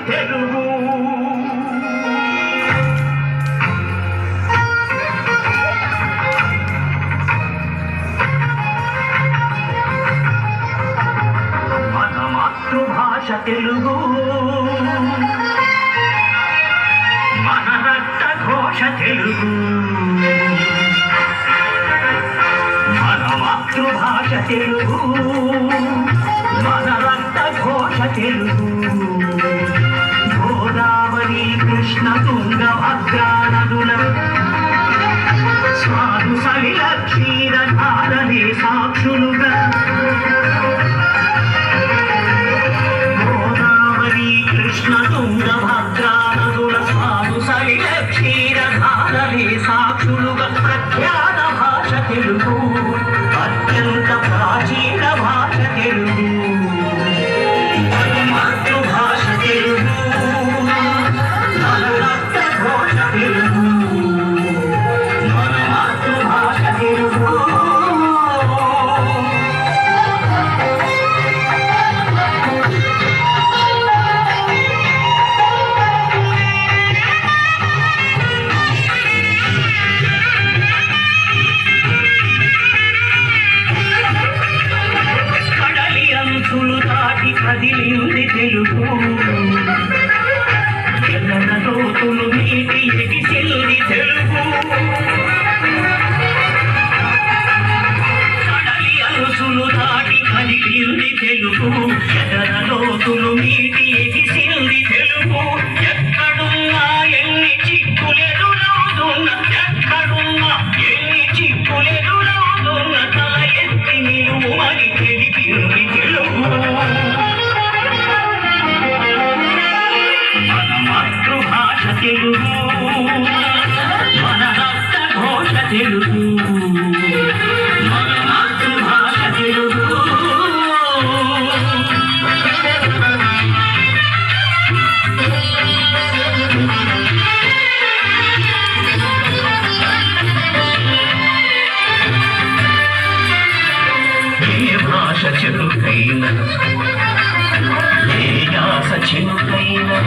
తెలుగు. మన మాతృభాష తెలుగు, మన రక్త ఘోష తెలుగు. మన మాతృభాష తెలుగు, మన రక్త ఘోష తెలుగు. గోదావరి కృష్ణ తుంగ భద్రా నదుల స్వాదు సలిల క్షీరధారలే సాక్షులుగా. గోదావరి కృష్ణ తుంగ భద్రా నదుల స్వాదు సలిల క్షీరధారలే సాక్షులుగా. ప్రఖ్యాత భాష తెలుగు, అత్యంత ప్రాచీన భాష తెలుగు. మాతృభాష తెలుగు, మన రక్త ఘోష తెలుగు. మన మాతృభాష తెలుగు. కదిలింది తెలుగు, ఎల్లన లోతులు నీటి ఎగిసింది తెలుగు. కడలి అంచులు దాటి కదిలింది తెలుగు, ఎల్లన లోతులు నీటి ఎగిసింది తెలుగు. ఎక్కడున్నా ఎన్ని చిక్కులెదురవుతున్న, ఎక్కడున్నా ఎన్ని చిక్కులెదురవుతున్న, తల ఎత్తి నిలువని తెలిపింది తెలుగు. మాతృభాష తెలుగు, మన రక్త ఘోష తెలుగు. మన మాతృభాష తెలుగు. ఏ భాష చెరుకైనా, ఏ యాస చెరుకైనా,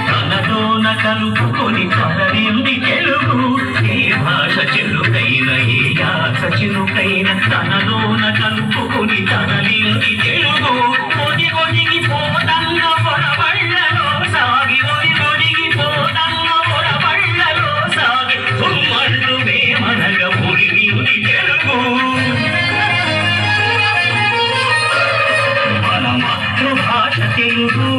తనలోన కలుపుకొని కలరింది తెలుగు. ఏ భాష చెరుకైన, ఏ యాస చెరుకైన, తనలోన కలుపుకొని కలరింది తెలుగు. ఒడి ఒడిగి పోదన్న పొడబళ్ళలో సాగి, ఒడి ఒడిగి పోదన్న పొడబళ్ళలో సాగి, ఉమ్మళ్ళు వేమనగ ఉరిగింది తెలుగు. మన మాతృభాష తెలుగు.